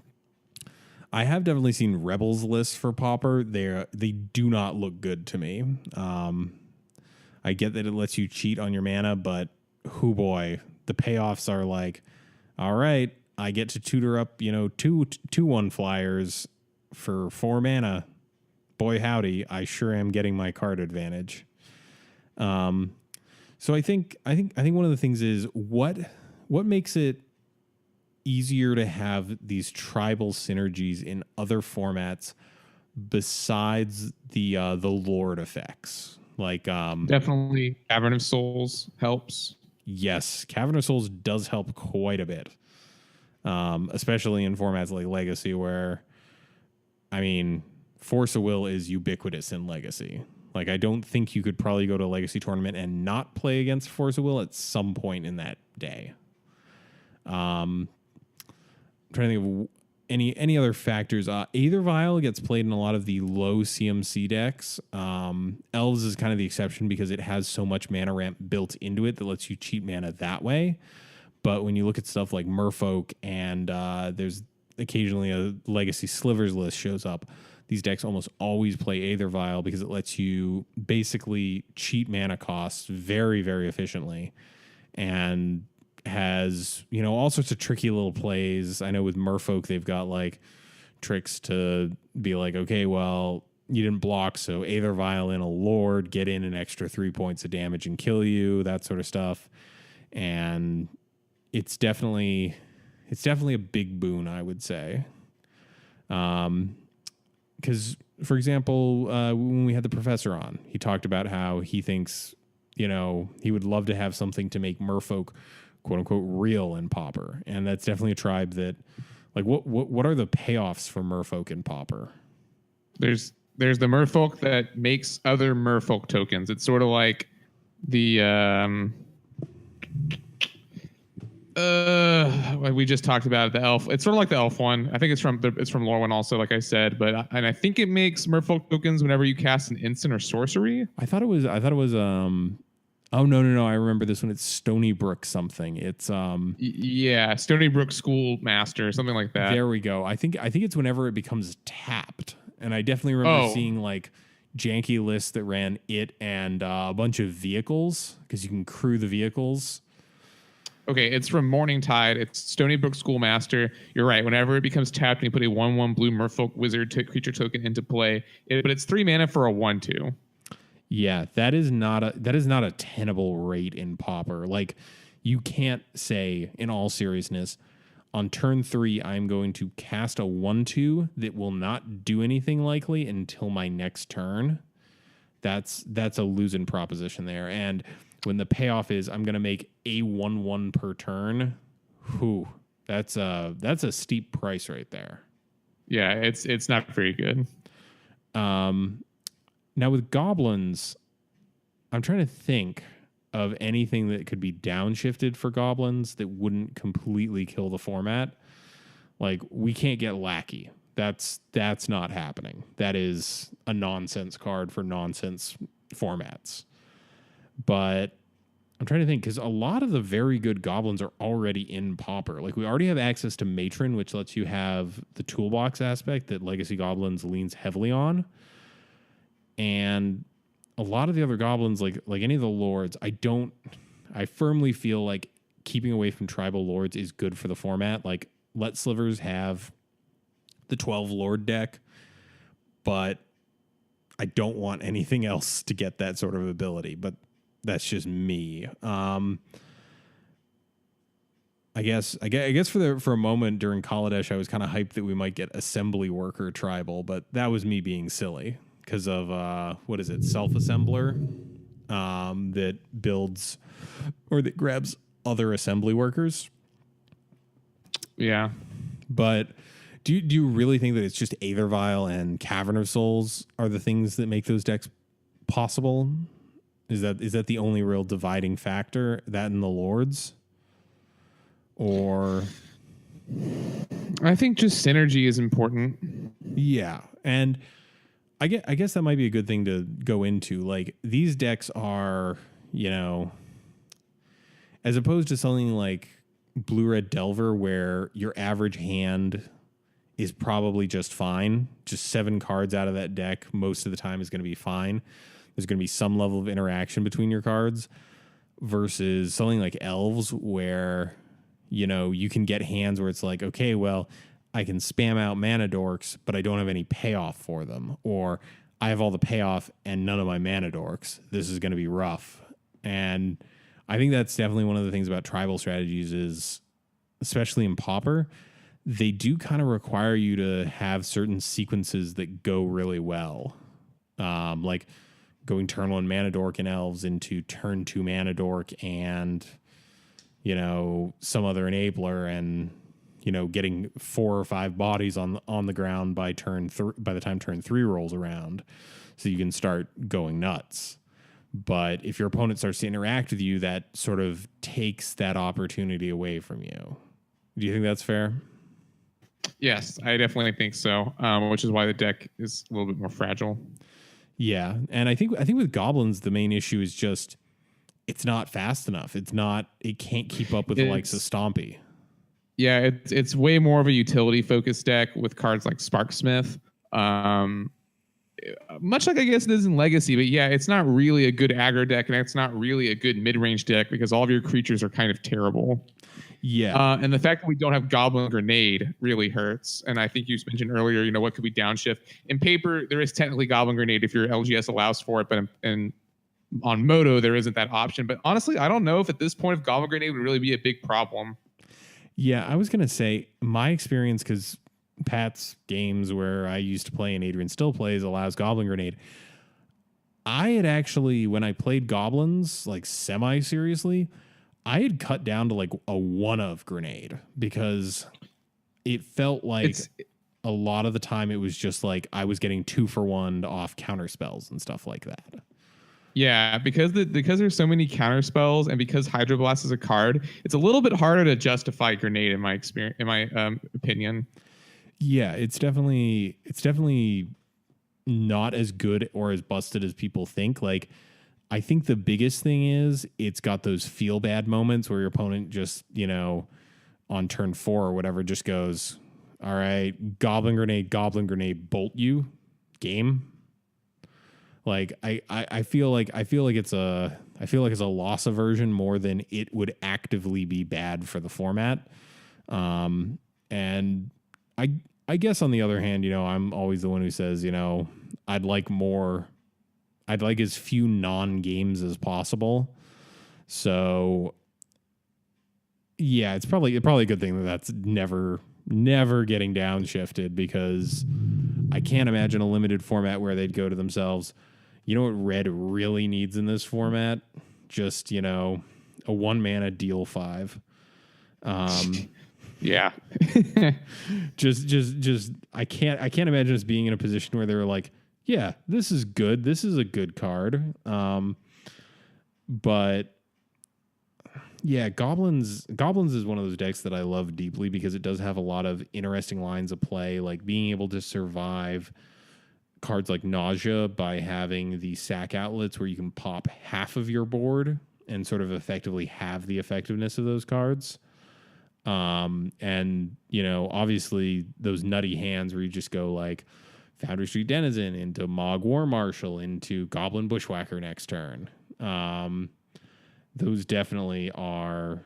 S1: I have definitely seen Rebels lists for Pauper. They do not look good to me. I get that it lets you cheat on your mana, but hoo boy, the payoffs are like, all right, I get to tutor up, 2/1 flyers for 4 mana. Boy howdy, I sure am getting my card advantage. So I think one of the things is what makes it easier to have these tribal synergies in other formats besides the Lord effects. Like
S2: definitely Cavern of Souls helps.
S1: Yes, Cavern of Souls does help quite a bit. Especially in formats like Legacy, where Force of Will is ubiquitous in Legacy. Like, I don't think you could probably go to a Legacy tournament and not play against Force of Will at some point in that day. I'm trying to think of any other factors. Aether Vial gets played in a lot of the low CMC decks. Elves is kind of the exception because it has so much mana ramp built into it that lets you cheat mana that way. But when you look at stuff like Merfolk and there's occasionally a Legacy Slivers list shows up, these decks almost always play Aether Vial because it lets you basically cheat mana costs very, very efficiently, and has, you know, all sorts of tricky little plays. I know with Merfolk, they've got like tricks to be like, okay, well, you didn't block, so Aether Vial in a Lord, get in an extra 3 points of damage and kill you, that sort of stuff. And it's definitely a big boon, I would say. Because, for example, when we had the professor on, he talked about how he thinks, you know, he would love to have something to make Merfolk, quote unquote, real in Pauper. And that's definitely a tribe that, like, what are the payoffs for Merfolk in Pauper?
S2: There's the Merfolk that makes other Merfolk tokens. It's sort of like the we just talked about the elf. It's sort of like the elf one. I think it's from Lorwyn also, like I said. But and I think it makes Merfolk tokens whenever you cast an instant or sorcery.
S1: I thought it was. Oh no! I remember this one. It's Stony Brook something. It's
S2: yeah, Stony Brook Schoolmaster, something like that.
S1: There we go. I think it's whenever it becomes tapped. And I definitely remember seeing like janky lists that ran it and a bunch of vehicles because you can crew the vehicles.
S2: Okay, it's from Morningtide. It's Stony Brook Schoolmaster. You're right. Whenever it becomes tapped and you put a 1/1 blue Merfolk Wizard creature token into play, but it's 3 mana for a 1/2.
S1: Yeah, that is not a tenable rate in Pauper. Like, you can't say, in all seriousness, on turn 3, I'm going to cast a 1/2 that will not do anything likely until my next turn. That's a losing proposition there. And when the payoff is I'm going to make a 1/1 per turn, that's a steep price right there.
S2: Yeah, it's not very good.
S1: Now with Goblins, I'm trying to think of anything that could be downshifted for Goblins that wouldn't completely kill the format. Like, we can't get Lackey. That's not happening. That is a nonsense card for nonsense formats. But I'm trying to think, because a lot of the very good Goblins are already in Pauper. Like, we already have access to Matron, which lets you have the toolbox aspect that Legacy Goblins leans heavily on. And a lot of the other Goblins, like any of the Lords, I firmly feel like keeping away from tribal Lords is good for the format. Like, let Slivers have the 12 Lord deck, but I don't want anything else to get that sort of ability. But that's just me. I guess for a moment during Kaladesh, I was kind of hyped that we might get Assembly Worker tribal, but that was me being silly because of Self-Assembler that builds or that grabs other assembly workers.
S2: Yeah,
S1: but do you really think that it's just Aether Vial and Cavern of Souls are the things that make those decks possible? Is that the only real dividing factor, that and the Lords? Or
S2: I think just synergy is important.
S1: Yeah, and I guess that might be a good thing to go into. Like, these decks are, you know, as opposed to something like Blue-Red Delver, where your average hand is probably just fine. Just 7 cards out of that deck most of the time is going to be fine. There's going to be some level of interaction between your cards, versus something like Elves, where, you know, you can get hands where it's like, okay, well, I can spam out mana dorks, but I don't have any payoff for them. Or I have all the payoff and none of my mana dorks. This is going to be rough. And I think that's definitely one of the things about tribal strategies is, especially in Pauper, they do kind of require you to have certain sequences that go really well. Like going turn 1 mana dork in Elves into turn 2 mana dork and, you know, some other enabler, and, you know, getting 4 or 5 bodies on the ground by by the time turn 3 rolls around, so you can start going nuts. But if your opponent starts to interact with you, that sort of takes that opportunity away from you. Do you think that's fair?
S2: Yes, I definitely think so. Which is why the deck is a little bit more fragile.
S1: Yeah, and I think with Goblins, the main issue is just it's not fast enough. It can't keep up with the likes of Stompy.
S2: Yeah, it's way more of a utility focused deck with cards like Sparksmith. Much like I guess it is in Legacy, but yeah, it's not really a good aggro deck, and it's not really a good mid-range deck because all of your creatures are kind of terrible.
S1: Yeah.
S2: And the fact that we don't have Goblin Grenade really hurts. And I think you mentioned earlier, what could we downshift? In paper, there is technically Goblin Grenade if your LGS allows for it, but on Moto, there isn't that option. But honestly, I don't know if at this point, if Goblin Grenade would really be a big problem.
S1: Yeah, I was going to say my experience, because Pat's games where I used to play and Adrian still plays allows Goblin Grenade. I had actually, when I played Goblins, like semi-seriously, I had cut down to like a one-of grenade because it felt like a lot of the time it was just like I was getting 2-for-1 off counter spells and stuff like that.
S2: Yeah, because there's so many counter spells, and because Hydroblast is a card, it's a little bit harder to justify grenade in my opinion.
S1: Yeah, it's definitely not as good or as busted as people think. Like, I think the biggest thing is it's got those feel bad moments where your opponent just, on turn 4 or whatever, just goes, all right, Goblin Grenade, bolt you, game. Like I feel like it's a loss aversion more than it would actively be bad for the format. And I guess on the other hand, I'm always the one who says, I'd like as few non-games as possible. So yeah, it's probably a good thing that's never getting downshifted, because I can't imagine a limited format where they'd go to themselves, you know what red really needs in this format? Just, a 1-mana deal 5.
S2: Yeah.
S1: just I can't imagine us being in a position where they were like, yeah, this is good. This is a good card. But yeah, Goblins is one of those decks that I love deeply because it does have a lot of interesting lines of play, like being able to survive cards like Nausea by having the sack outlets where you can pop half of your board and sort of effectively have the effectiveness of those cards. And obviously those nutty hands where you just go like Foundry Street Denizen into Mog War Marshal into Goblin Bushwhacker next turn. Those definitely are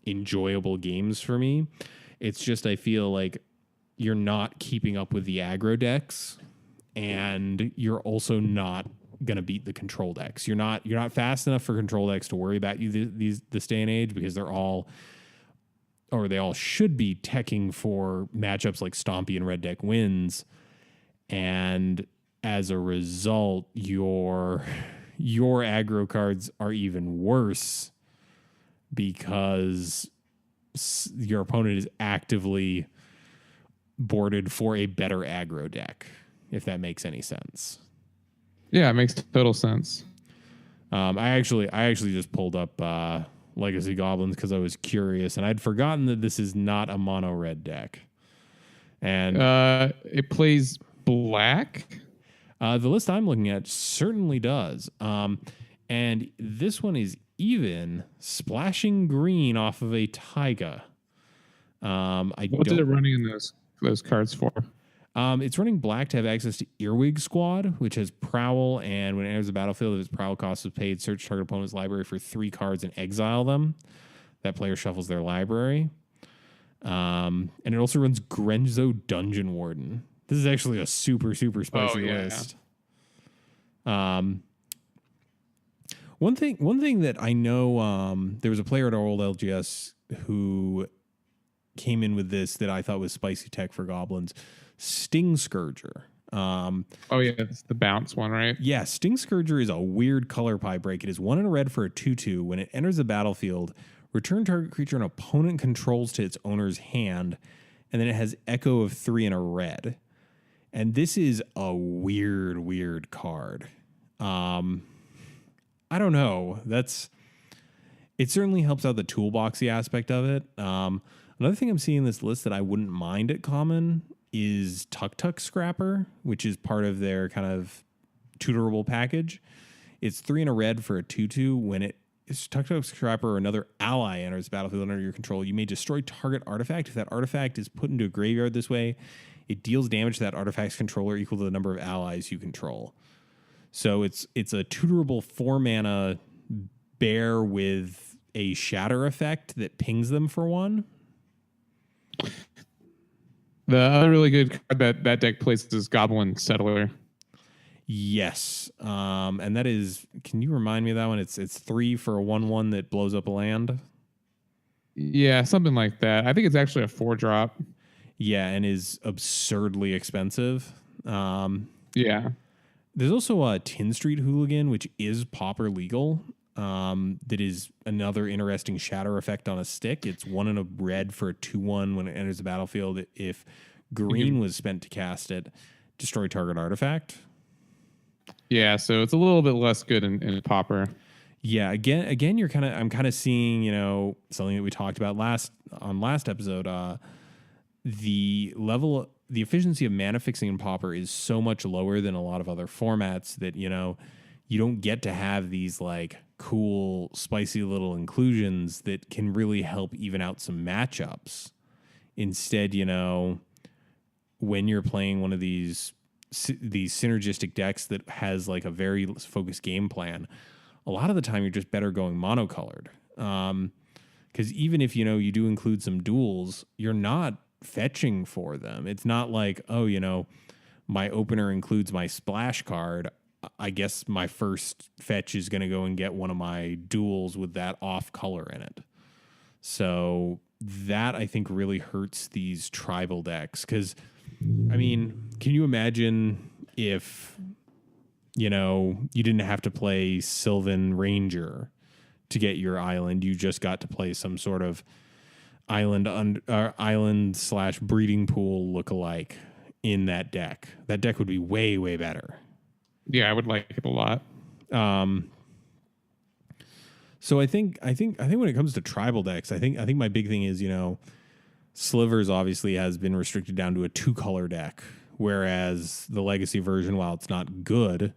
S1: enjoyable games for me. It's just, I feel like you're not keeping up with the aggro decks, and you're also not going to beat the control decks. You're not fast enough for control decks to worry about you this day and age, because they all should be teching for matchups like Stompy and Red Deck wins. And as a result, your aggro cards are even worse because your opponent is actively boarded for a better aggro deck, if that makes any sense.
S2: Yeah, it makes total sense.
S1: I actually just pulled up Legacy Goblins because I was curious, and I'd forgotten that this is not a mono red deck. And
S2: it plays black.
S1: The list I'm looking at certainly does. And this one is even splashing green off of a Taiga.
S2: What's it running in those cards for?
S1: It's running black to have access to Earwig Squad, which has Prowl, and when it enters the battlefield, if its Prowl cost is paid, search target opponent's library for 3 cards and exile them. That player shuffles their library. And it also runs Grenzo Dungeon Warden. This is actually a super, super spicy list. One thing that I know, there was a player at our old LGS who came in with this that I thought was spicy tech for Goblins. Sting Scourger.
S2: It's the bounce one, right?
S1: Yeah, Sting Scourger is a weird color pie break. It is 1 and a red for a 2/2. When it enters the battlefield, return target creature an opponent controls to its owner's hand, and then it has Echo of 3 and a red. And this is a weird card. I don't know. It certainly helps out the toolboxy aspect of it. Another thing I'm seeing in this list that I wouldn't mind at common is Tuk Tuk Scrapper, which is part of their kind of tutorable package. It's 3 and a red for a 2/2. When it's Tuk Tuk Scrapper or another ally enters the battlefield under your control, you may destroy target artifact. If that artifact is put into a graveyard this way, it deals damage to that artifact's controller equal to the number of allies you control. So it's a tutorable 4-mana bear with a shatter effect that pings them for 1.
S2: The other really good card that deck plays is Goblin Settler.
S1: Yes. And that is, can you remind me of that one? It's 3 for a 1/1 that blows up a land.
S2: Yeah, something like that. I think it's actually a 4-drop.
S1: Yeah, and is absurdly expensive.
S2: Yeah.
S1: There's also a Tin Street Hooligan, which is pauper legal. That is another interesting shatter effect on a stick. It's 1 and a red for a 2/1 when it enters the battlefield. If green was spent to cast it, destroy target artifact.
S2: Yeah, so it's a little bit less good in pauper.
S1: Yeah, again, I'm kind of seeing, something that we talked about last episode. The efficiency of mana fixing in pauper is so much lower than a lot of other formats that, you don't get to have these like cool, spicy little inclusions that can really help even out some matchups. Instead, when you're playing one of these synergistic decks that has like a very focused game plan, a lot of the time you're just better going monocolored. Because even if, you do include some duels, you're not fetching for them. It's not like, my opener includes my splash card. I guess my first fetch is going to go and get one of my duels with that off color in it. So that I think really hurts these tribal decks. Because, can you imagine if, you didn't have to play Sylvan Ranger to get your island? You just got to play some sort of island/breeding pool lookalike in that deck. That deck would be way, way better.
S2: Yeah, I would like it a lot.
S1: So I think when it comes to tribal decks, I think my big thing is, Slivers obviously has been restricted down to a 2-color deck, whereas the legacy version, while it's not good,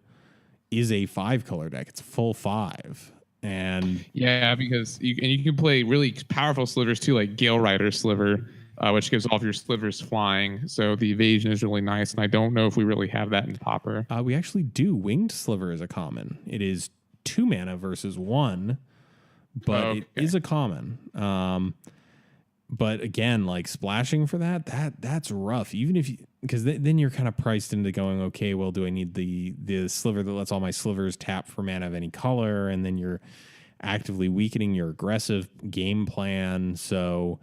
S1: is a 5-color deck. It's a full 5. And
S2: yeah, because you can play really powerful slivers too, like Gale Rider Sliver, which gives all of your slivers flying. So the evasion is really nice, and I don't know if we really have that in pauper.
S1: We actually do. Winged Sliver is a common. It is 2 mana versus 1, but it is a common. But again, like splashing for that's rough. Even if because then you're kind of priced into going, okay, well, do I need the sliver that lets all my slivers tap for mana of any color? And then you're actively weakening your aggressive game plan. So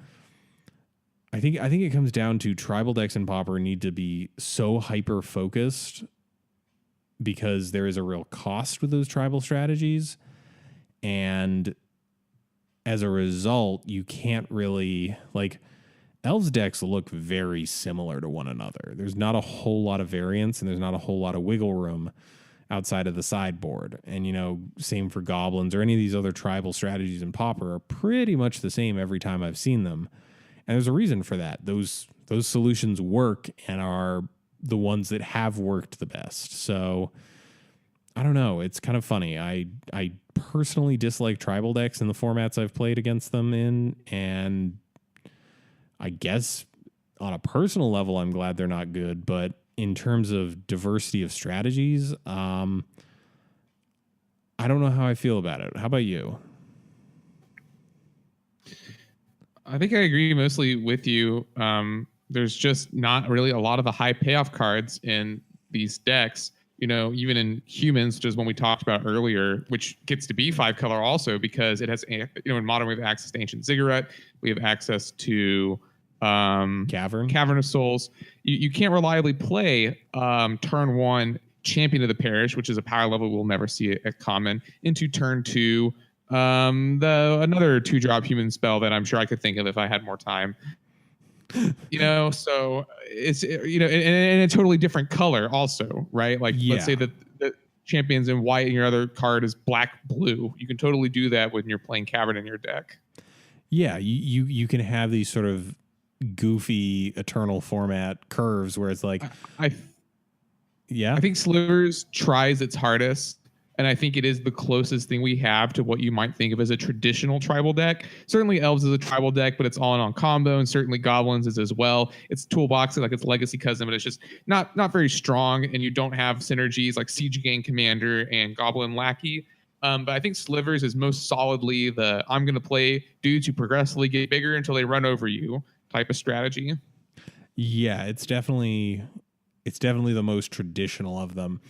S1: I think it comes down to tribal decks and pauper need to be so hyper focused because there is a real cost with those tribal strategies. And as a result, you can't really like Elves decks look very similar to one another. There's not a whole lot of variance and there's not a whole lot of wiggle room outside of the sideboard. And, same for Goblins or any of these other tribal strategies in pauper are pretty much the same every time I've seen them. And there's a reason for that. Those solutions work and are the ones that have worked the best. So I don't know. It's kind of funny. I personally dislike tribal decks in the formats I've played against them in, and I guess on a personal level, I'm glad they're not good. But in terms of diversity of strategies, I don't know how I feel about it. How about you?
S2: I think I agree mostly with you. There's just not really a lot of the high payoff cards in these decks. Even in humans, which is one we talked about earlier, which gets to be 5-color also because it has, in modern we have access to Ancient Ziggurat, we have access to Cavern of Souls. You can't reliably play turn 1 Champion of the Parish, which is a power level we'll never see at common, into turn 2 another 2-drop human spell that I'm sure I could think of if I had more time. So it's in a totally different color also, right? Like let's say that the champion's in white and your other card is black blue. You can totally do that when you're playing Cavern in your deck.
S1: Yeah, you can have these sort of goofy eternal format curves where it's like
S2: I think Slivers tries its hardest And I think it is the closest thing we have to what you might think of as a traditional tribal deck. Certainly Elves is a tribal deck, but it's all in on combo, and certainly Goblins is as well. It's toolbox, like it's legacy cousin, but it's just not very strong, and you don't have synergies like Siege Gang Commander and Goblin Lackey. But I think Slivers is most solidly the I'm going to play dudes who progressively get bigger until they run over you type of strategy.
S1: Yeah, it's definitely the most traditional of them,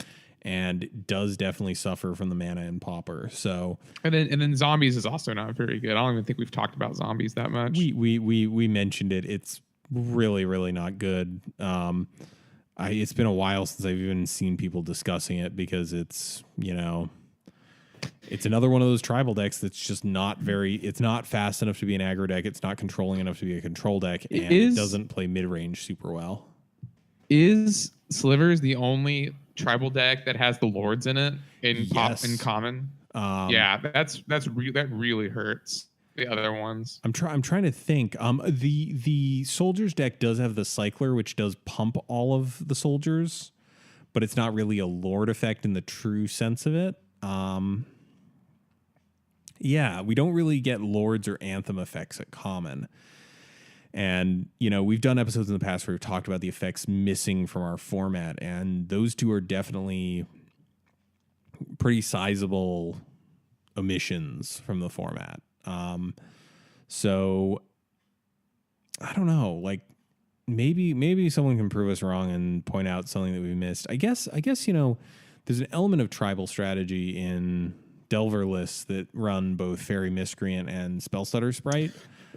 S1: and does definitely suffer from the mana and pauper. So
S2: and then zombies is also not very good. I don't even think we've talked about zombies that much.
S1: We mentioned it. It's really not good. It's been a while since I've even seen people discussing it, because it's, you know, it's another one of those tribal decks that's just not very, it's not fast enough to be an aggro deck. It's not controlling enough to be a control deck, and it doesn't play mid-range super well.
S2: Is Slivers the only tribal deck that has the lords in it in common? Yeah, that really hurts the other ones.
S1: I'm trying to think. The soldiers deck does have the cycler, which does pump all of the soldiers, but it's not really a lord effect in the true sense of it. Yeah, we don't really get lords or anthem effects at common. And, you know, we've done episodes in the past where we've talked about the effects missing from our format, and those two are definitely pretty sizable omissions from the format. So I don't know, like maybe someone can prove us wrong and point out something that we missed. I guess, you know, there's an element of tribal strategy in Delver lists that run both Fairy Miscreant and Spellstutter Sprite.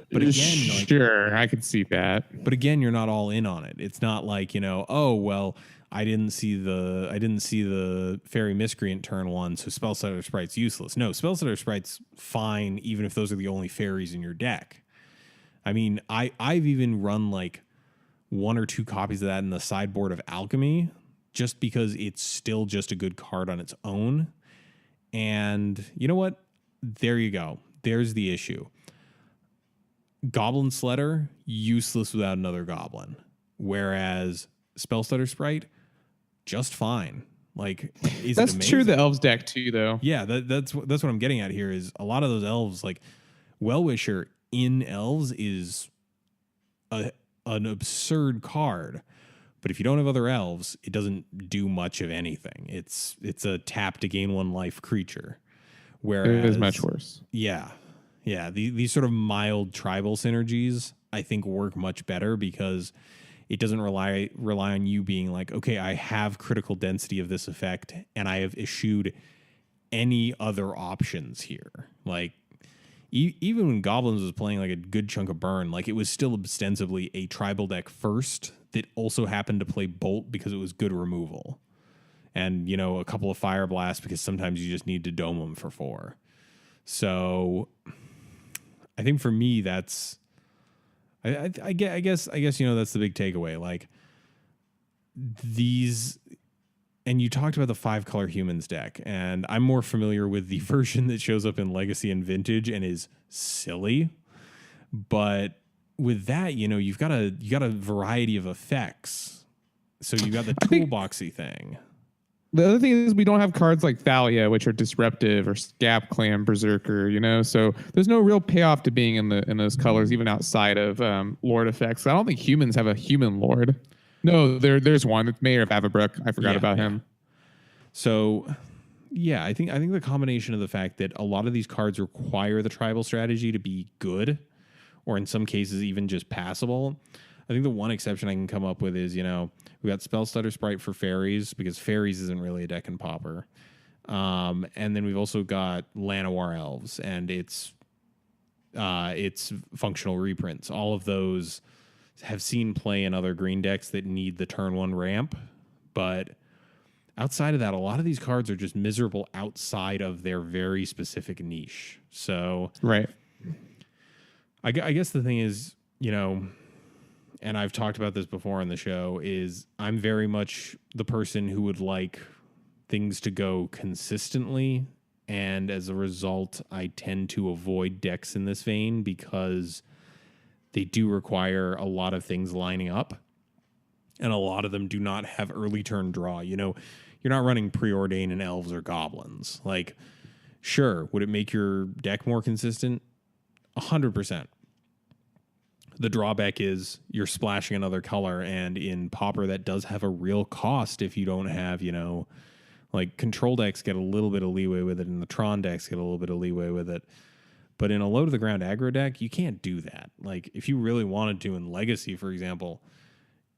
S1: But again, like,
S2: sure, I could see that.
S1: But again, you're not all in on it. It's not like, you know, oh well, I didn't see the Fairy Miscreant turn one, so Spellstutter Sprite's useless. No, Spellstutter Sprite's fine, even if those are the only fairies in your deck. I mean, I've even run like 1 or 2 copies of that in the sideboard of Alchemy, just because it's still just a good card on its own. And you know what? There you go. There's the issue. Goblin Sledder, useless without another goblin. Whereas Spellstutter Sprite, just fine. Like,
S2: that's true of the Elves deck too, though.
S1: Yeah, that's what I'm getting at here is a lot of those Elves, like Well-Wisher in Elves is an absurd card. But if you don't have other Elves, it doesn't do much of anything. It's a tap to gain 1 life creature. Whereas
S2: it is much worse.
S1: Yeah. Yeah, these sort of mild tribal synergies, I think, work much better because it doesn't rely on you being like, okay, I have critical density of this effect, and I have eschewed any other options here. Like, even when Goblins was playing like a good chunk of burn, like it was still ostensibly a tribal deck first that also happened to play Bolt because it was good removal. And, you know, a couple of Fire Blasts because sometimes you just need to dome them for 4. So I think for me, that's, I guess, you know, that's the big takeaway. Like these, and you talked about the 5-color humans deck, and I'm more familiar with the version that shows up in Legacy and Vintage and is silly. But with that, you know, you got a variety of effects. So you got the toolboxy thing.
S2: The other thing is we don't have cards like Thalia, which are disruptive, or Scab Clan, Berserker, you know? So there's no real payoff to being in those colors, even outside of Lord effects. I don't think humans have a human Lord. No, there's one. It's Mayor of Avabrook. I forgot about him.
S1: So, yeah, I think the combination of the fact that a lot of these cards require the tribal strategy to be good, or in some cases even just passable. I think the one exception I can come up with is, you know, we got Spellstutter Sprite for fairies because fairies isn't really a deck in Pauper. And then we've also got Llanowar Elves and its functional reprints. All of those have seen play in other green decks that need the turn 1 ramp. But outside of that, a lot of these cards are just miserable outside of their very specific niche. So,
S2: right.
S1: I guess the thing is, you know, and I've talked about this before on the show, is I'm very much the person who would like things to go consistently. And as a result, I tend to avoid decks in this vein because they do require a lot of things lining up. And a lot of them do not have early turn draw. You know, you're not running Preordain in Elves or Goblins. Like, sure, would it make your deck more consistent? 100%. The drawback is you're splashing another color, and in Pauper that does have a real cost if you don't have, like control decks get a little bit of leeway with it, and the Tron decks get a little bit of leeway with it. But in a low to the ground aggro deck, you can't do that. Like if you really wanted to in Legacy, for example,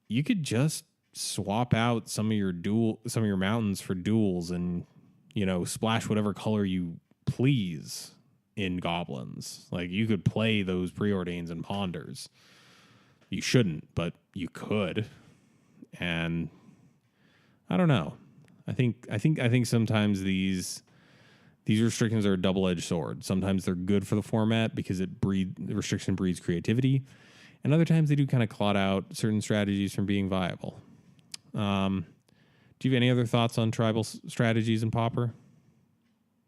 S1: you could just swap out some of your mountains for duels and, splash whatever color you please in Goblins. Like you could play those Preordains and Ponders. You shouldn't, but you could. And I don't know. I think sometimes these restrictions are a double-edged sword. Sometimes they're good for the format because the restriction breeds creativity, and other times they do kind of clot out certain strategies from being viable. Do you have any other thoughts on tribal strategies in Pauper?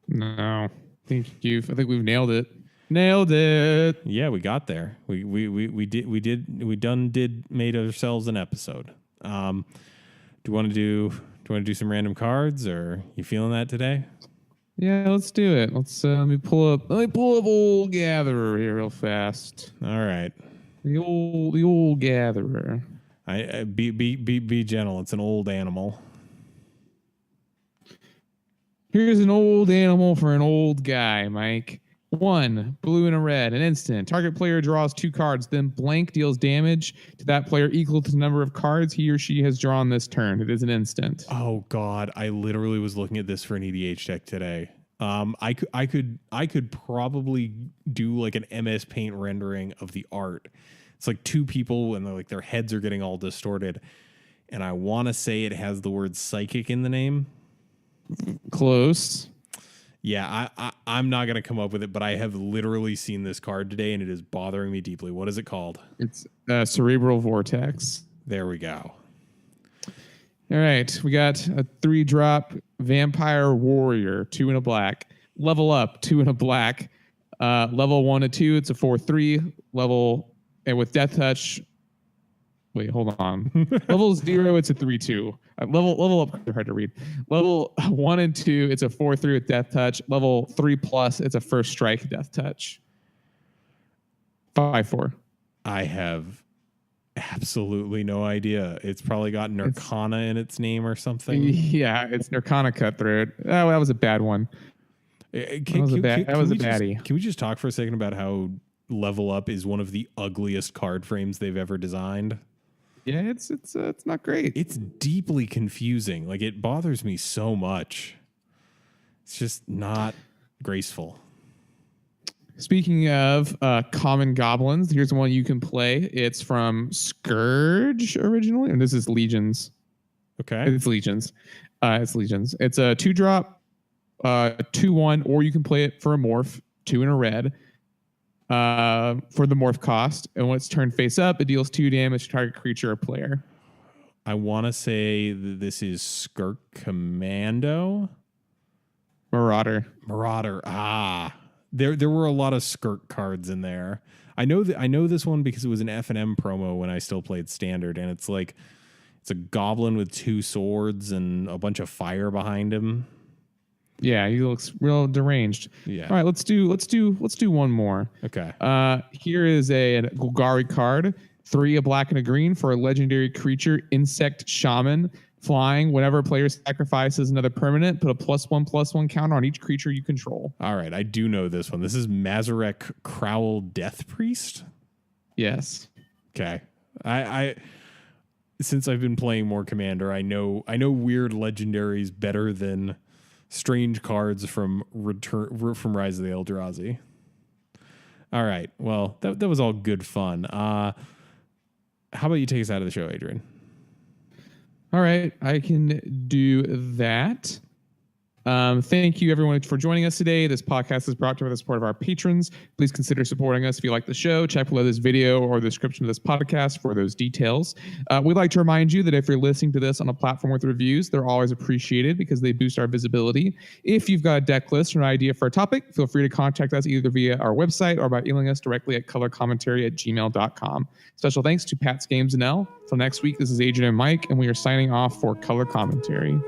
S2: No. I think we've nailed it. Nailed it.
S1: Yeah, we got there. We made ourselves an episode. Do you want to do some random cards, or you feeling that today?
S2: Yeah, let's do it. Let me pull up Old Gatherer here real fast.
S1: All right.
S2: The old Gatherer.
S1: Be gentle. It's an old animal.
S2: Here's an old animal for an old guy, Mike. 1, blue and a red, an instant. Target player draws 2 cards, then blank deals damage to that player equal to the number of cards he or she has drawn this turn. It is an instant.
S1: Oh God, I literally was looking at this for an EDH deck today. I could probably do like an MS Paint rendering of the art. It's like 2 people and like their heads are getting all distorted, and I want to say it has the word psychic in the name.
S2: Close.
S1: Yeah, I'm not going to come up with it, but I have literally seen this card today, and it is bothering me deeply. What is it called?
S2: It's Cerebral Vortex.
S1: There we go.
S2: All right, we got a 3-drop Vampire Warrior, 2 and a black. Level up, 2 and a black. Level 1 to 2, it's a 4/3. Level, and with Death Touch, wait, hold on. Level 0, it's a 3/2. Level up, they're hard to read. Level 1 and 2, it's a 4/3 with Death Touch. Level 3+, it's a first strike Death Touch. 5/4.
S1: I have absolutely no idea. It's probably got Nirkana in its name or something.
S2: Yeah, it's Nirkana Cutthroat. Oh, that was a bad one. That was a baddie.
S1: Can we just talk for a second about how Level Up is one of the ugliest card frames they've ever designed?
S2: Yeah, it's not great.
S1: It's deeply confusing. Like it bothers me so much. It's just not graceful.
S2: Speaking of common goblins, here's one you can play. It's from Scourge originally, and this is Legions.
S1: Okay,
S2: it's Legions. It's Legions. It's a 2-drop, 2/1, or you can play it for a morph, 2 and a red. For the morph cost, and when it's turned face up, it deals 2 damage to target creature or player.
S1: I want to say that this is Skirk Commando.
S2: Marauder.
S1: There were a lot of Skirk cards in there. I know this one because it was an F&M promo when I still played Standard, and it's a goblin with 2 swords and a bunch of fire behind him.
S2: Yeah, he looks real deranged.
S1: Yeah.
S2: All right, let's do one more.
S1: Okay.
S2: Here is a Golgari card. 3, a black and a green for a legendary creature, Insect Shaman. Flying, whenever a player sacrifices another permanent, put a +1/+1 counter on each creature you control.
S1: All right, I do know this one. This is Mazarek Crowl Death Priest?
S2: Yes.
S1: Okay. I since I've been playing more Commander, I know weird legendaries better than strange cards from Rise of the Eldrazi. All right. Well, that was all good fun. How about you take us out of the show, Adrian?
S2: All right, I can do that. Thank you, everyone, for joining us today. This podcast is brought to you with the support of our patrons. Please consider supporting us if you like the show. Check below this video or the description of this podcast for those details. We'd like to remind you that if you're listening to this on a platform with reviews, they're always appreciated because they boost our visibility. If you've got a deck list or an idea for a topic, feel free to contact us either via our website or by emailing us directly at colorcommentary@gmail.com. Special thanks to Pat's Games and L. Till next week, this is Adrian and Mike, and we are signing off for Color Commentary.